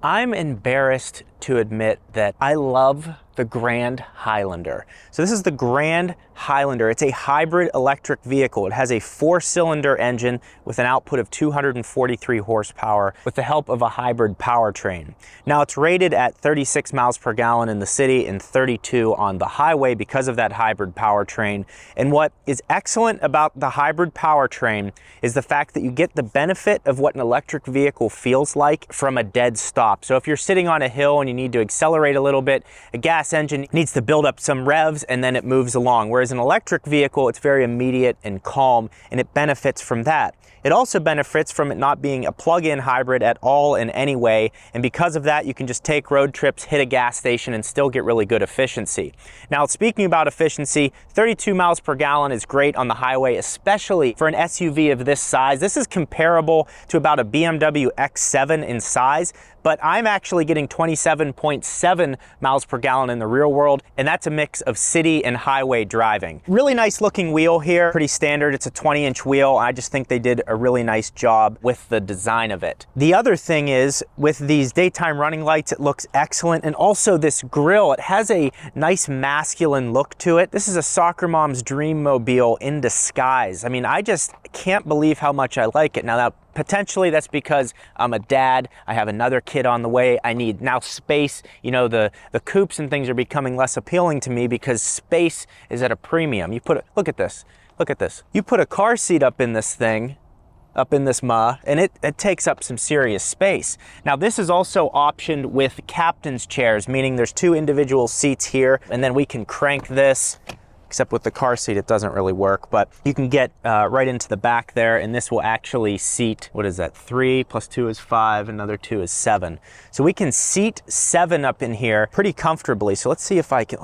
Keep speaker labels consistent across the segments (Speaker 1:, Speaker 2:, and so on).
Speaker 1: I'm embarrassed to admit that I love the Grand Highlander. So this is the Grand Highlander. It's a hybrid electric vehicle. It has a 4-cylinder engine with an output of 243 horsepower with the help of a hybrid powertrain. Now it's rated at 36 miles per gallon in the city and 32 on the highway because of that hybrid powertrain. And what is excellent about the hybrid powertrain is the fact that you get the benefit of what an electric vehicle feels like from a dead stop. So if you're sitting on a hill and you need to accelerate a little bit, a gas engine needs to build up some revs and then it moves along. Whereas an electric vehicle, it's very immediate and calm, and it benefits from that. It also benefits from it not being a plug-in hybrid at all in any way, and because of that, you can just take road trips, hit a gas station, and still get really good efficiency. Now, speaking about efficiency, 32 miles per gallon is great on the highway, especially for an SUV of this size. This is comparable to about a BMW X7 in size, but I'm actually getting 27.7 miles per gallon in the real world, and that's a mix of city and highway driving. Really nice looking wheel here, pretty standard. It's a 20-inch wheel. I just think they did a really nice job with the design of it. The other thing is, with these daytime running lights, it looks excellent, and also this grille, it has a nice masculine look to it. This is a soccer mom's dream mobile in disguise. I mean, I just can't believe how much I like it. Now, potentially that's because I'm a dad, I have another kid on the way, I need now space. You know, the coupes and things are becoming less appealing to me because space is at a premium. Look at this, look at this. You put a car seat up in this thing, up in this and it takes up some serious space. Now, this is also optioned with captain's chairs, meaning there's 2 individual seats here, and then we can crank this. Except with the car seat, it doesn't really work, but you can get right into the back there, and this will actually seat, what is that, 3 plus 2 is 5, another 2 is 7. So we can seat 7 up in here pretty comfortably. So let's see if I can,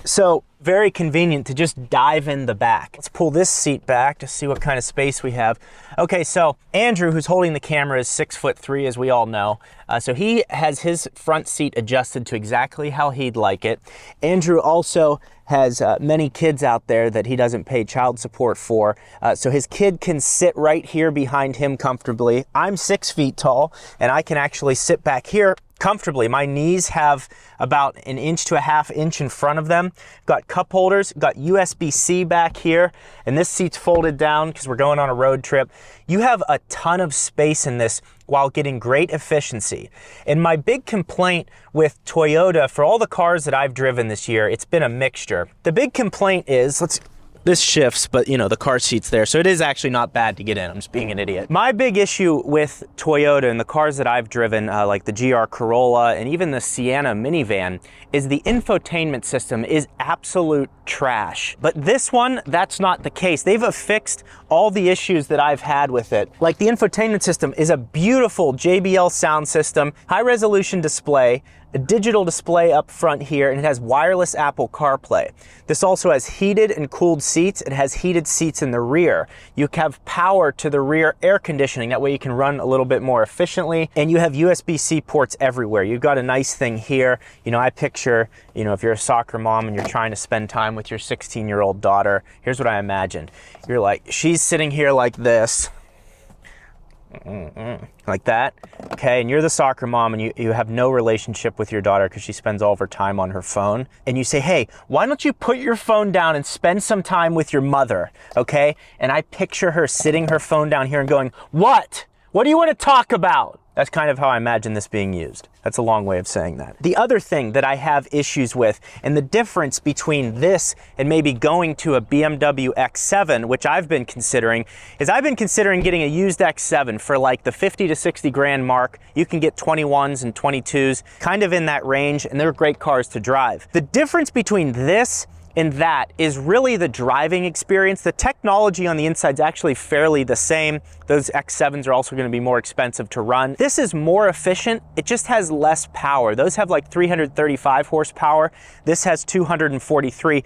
Speaker 1: So very convenient to just dive in the back. Let's pull this seat back to see what kind of space we have. Okay, so Andrew, who's holding the camera, is 6'3", as we all know. So he has his front seat adjusted to exactly how he'd like it. Andrew also has many kids out there that he doesn't pay child support for. So his kid can sit right here behind him comfortably. I'm 6 feet tall, and I can actually sit back here comfortably. My knees have about 1 to 1/2 inch in front of them. Got cup holders, got USB-C back here, and this seat's folded down because we're going on a road trip. You have a ton of space in this while getting great efficiency. And my big complaint with Toyota, for all the cars that I've driven this year, it's been a mixture. The big complaint is, this shifts, but you know, the car seat's there, so it is actually not bad to get in. I'm just being an idiot. My big issue with Toyota and the cars that I've driven, like the GR Corolla and even the Sienna minivan, is the infotainment system is absolute trash. But this one, that's not the case. They've fixed all the issues that I've had with it. Like, the infotainment system is a beautiful JBL sound system, high resolution display, a digital display up front here, and it has wireless Apple CarPlay. This also has heated and cooled seats. It has heated seats in the rear. You have power to the rear air conditioning. That way you can run a little bit more efficiently. And you have USB-C ports everywhere. You've got a nice thing here. You know, I picture, you know, if you're a soccer mom and you're trying to spend time with your 16-year-old daughter, here's what I imagine. You're like, she's sitting here like this. Like that, okay, and you're the soccer mom and you have no relationship with your daughter because she spends all of her time on her phone, and you say, hey, why don't you put your phone down and spend some time with your mother, okay? And I picture her sitting her phone down here and going, what do you want to talk about? That's kind of how I imagine this being used. That's a long way of saying that. The other thing that I have issues with, and the difference between this and maybe going to a BMW X7, which I've been considering, is I've been considering getting a used X7 for like the 50 to 60 grand mark. You can get 21s and 22s, kind of in that range, and they're great cars to drive. The difference between this and that is really the driving experience. The technology on the inside is actually fairly the same. Those X7s are also going to be more expensive to run. This is more efficient. It just has less power. Those have like 335 horsepower. This has 243.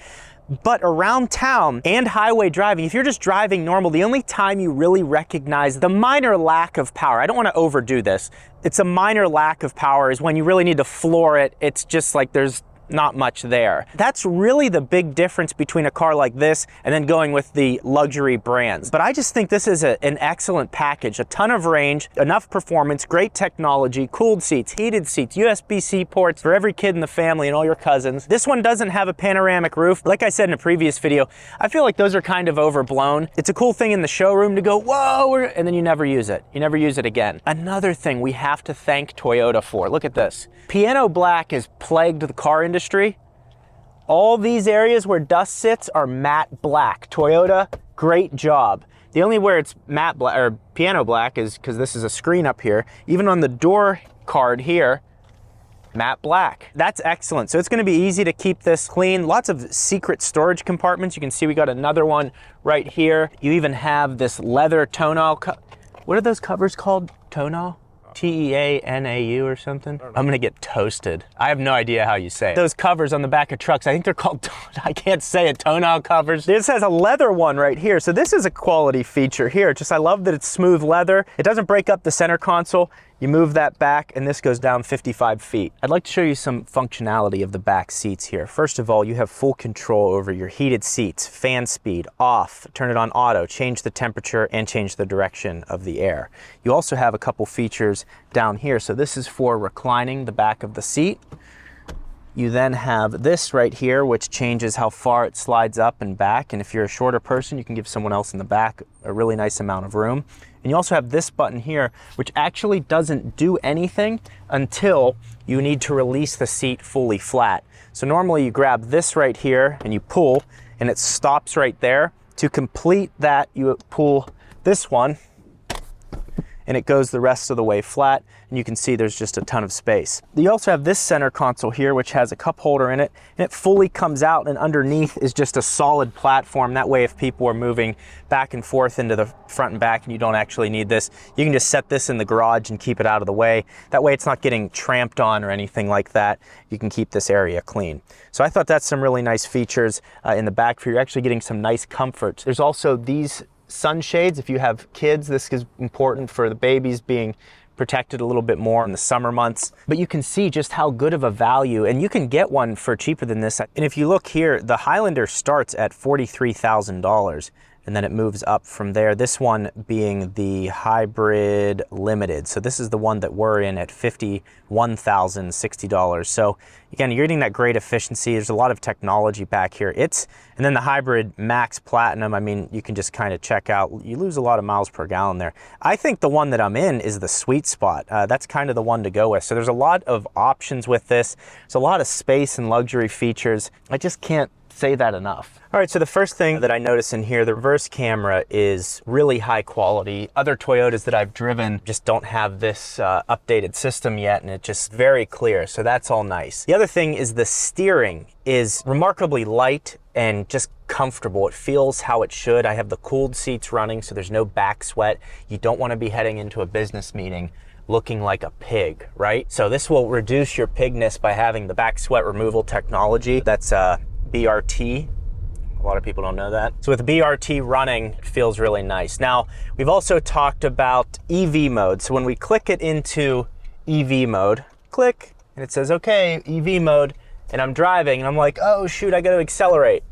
Speaker 1: But around town and highway driving, if you're just driving normal, the only time you really recognize the minor lack of power, I don't want to overdo this, it's a minor lack of power, is when you really need to floor it. It's just like there's not much there. That's really the big difference between a car like this and then going with the luxury brands. But I just think this is an excellent package. A ton of range, enough performance, great technology, cooled seats, heated seats, USB-C ports for every kid in the family and all your cousins. This one doesn't have a panoramic roof. Like I said in a previous video, I feel like those are kind of overblown. It's a cool thing in the showroom to go, whoa, and then you never use it. You never use it again. Another thing we have to thank Toyota for, look at this. Piano black has plagued the car industry. All these areas where dust sits are matte black. Toyota, great job. The only where it's matte black or piano black is because this is a screen up here. Even on the door card here, matte black. That's excellent. So it's going to be easy to keep this clean. Lots of secret storage compartments. You can see we got another one right here. You even have this leather tonneau. What are those covers called? Tonneau? T-E-A-N-A-U or something? I'm gonna get toasted. I have no idea how you say it. Those covers on the back of trucks, I think they're called, I can't say it, tonneau covers. This has a leather one right here. So this is a quality feature here. Just I love that it's smooth leather. It doesn't break up the center console. You move that back and this goes down 55 feet. I'd like to show you some functionality of the back seats here. First of all, you have full control over your heated seats, fan speed, off, turn it on auto, change the temperature and change the direction of the air. You also have a couple features down here. So this is for reclining the back of the seat. You then have this right here, which changes how far it slides up and back. And if you're a shorter person, you can give someone else in the back a really nice amount of room. And you also have this button here, which actually doesn't do anything until you need to release the seat fully flat. So normally you grab this right here and you pull and it stops right there. To complete that, you pull this one and it goes the rest of the way flat, and you can see there's just a ton of space. You also have this center console here, which has a cup holder in it, and it fully comes out, and underneath is just a solid platform. That way, if people are moving back and forth into the front and back and you don't actually need this, you can just set this in the garage and keep it out of the way. That way it's not getting tramped on or anything like that. You can keep this area clean. So I thought that's some really nice features in the back for you. You're actually getting some nice comfort. There's also these sunshades. If you have kids, this is important for the babies being protected a little bit more in the summer months. But you can see just how good of a value, and you can get one for cheaper than this. And if you look here, the Highlander starts at $43,000. And then it moves up from there. This one being the Hybrid Limited. So this is the one that we're in at $51,060. So again, you're getting that great efficiency. There's a lot of technology back here. And then the Hybrid Max Platinum, I mean, you can just kind of check out, you lose a lot of miles per gallon there. I think the one that I'm in is the sweet spot. That's kind of the one to go with. So there's a lot of options with this. There's a lot of space and luxury features. I just can't say that enough. All right, so the first thing that I notice in here, the reverse camera is really high quality. Other Toyotas that I've driven just don't have this updated system yet, and it's just very clear, so that's all nice. The other thing is the steering is remarkably light and just comfortable. It feels how it should. I have the cooled seats running, so there's no back sweat. You don't want to be heading into a business meeting looking like a pig, right? So this will reduce your pigness by having the back sweat removal technology. That's BRT. A lot of people don't know that. So with BRT running, it feels really nice. Now, we've also talked about EV mode. So when we click it into EV mode, click, and it says, okay, EV mode, and I'm driving, and I'm like, oh shoot, I gotta accelerate.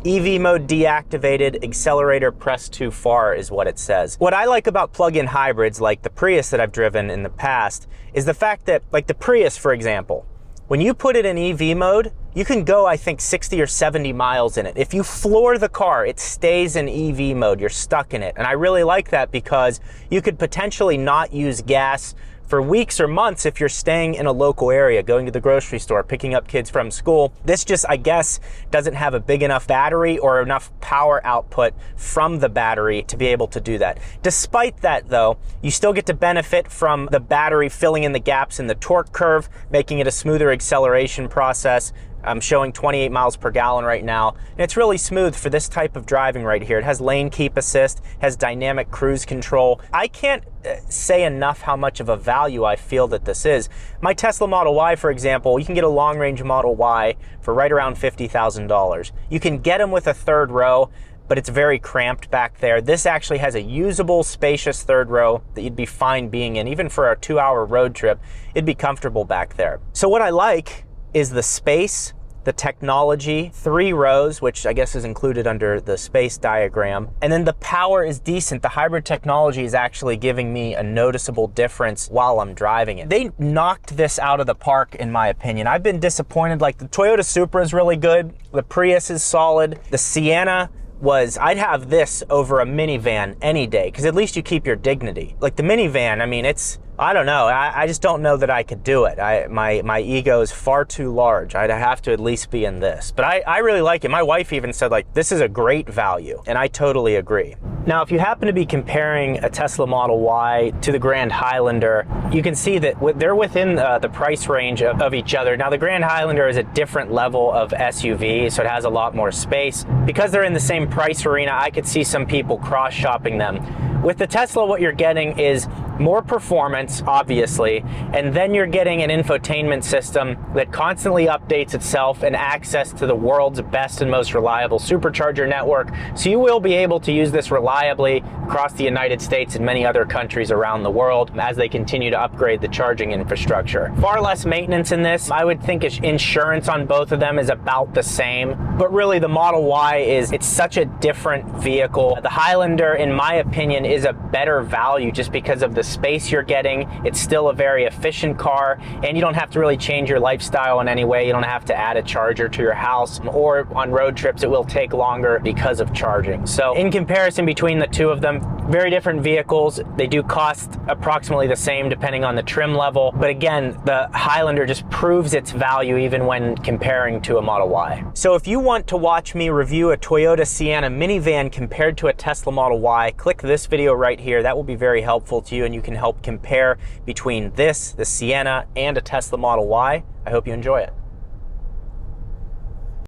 Speaker 1: EV mode deactivated, accelerator pressed too far is what it says. What I like about plug-in hybrids like the Prius that I've driven in the past is the fact that, like the Prius, for example, when you put it in EV mode, you can go, I think, 60 or 70 miles in it. If you floor the car, it stays in EV mode. You're stuck in it. And I really like that because you could potentially not use gas for weeks or months if you're staying in a local area, going to the grocery store, picking up kids from school. This just, I guess, doesn't have a big enough battery or enough power output from the battery to be able to do that. Despite that, though, you still get to benefit from the battery filling in the gaps in the torque curve, making it a smoother acceleration process. I'm showing 28 miles per gallon right now, and it's really smooth for this type of driving right here. It has lane keep assist, has dynamic cruise control. I can't say enough how much of a value I feel that this is. My Tesla Model Y, for example, you can get a long-range Model Y for right around $50,000. You can get them with a third row, but it's very cramped back there. This actually has a usable, spacious third row that you'd be fine being in. Even for a 2-hour road trip, it'd be comfortable back there. So what I like is the space, the technology, 3 rows, which I guess is included under the space diagram. And then the power is decent. The hybrid technology is actually giving me a noticeable difference while I'm driving it. They knocked this out of the park, in my opinion. I've been disappointed. Like, the Toyota Supra is really good. The Prius is solid. The Sienna I'd have this over a minivan any day, because at least you keep your dignity. Like the minivan, I mean, I don't know. I just don't know that I could do it. My ego is far too large. I'd have to at least be in this. But I really like it. My wife even said, like, this is a great value, and I totally agree. Now, if you happen to be comparing a Tesla Model Y to the Grand Highlander, you can see that they're within the price range of each other. Now, the Grand Highlander is a different level of SUV, so it has a lot more space. Because they're in the same price arena, I could see some people cross-shopping them. With the Tesla, what you're getting is more performance, obviously, and then you're getting an infotainment system that constantly updates itself and access to the world's best and most reliable supercharger network. So you will be able to use this reliably across the United States and many other countries around the world as they continue to upgrade the charging infrastructure. Far less maintenance in this. I would think insurance on both of them is about the same, but really the Model Y it's such a different vehicle. The Highlander, in my opinion, is a better value just because of the space you're getting. It's still a very efficient car, and you don't have to really change your lifestyle in any way. You don't have to add a charger to your house, or on road trips it will take longer because of charging. So in comparison between the two of them, very different vehicles. They do cost approximately the same depending on the trim level, but again, the Highlander just proves its value even when comparing to a Model Y. So if you want to watch me review a Toyota Sienna minivan compared to a Tesla Model Y, click this video right here. That will be very helpful to you, and you can help compare between this, the Sienna, and a Tesla Model Y. I hope you enjoy it.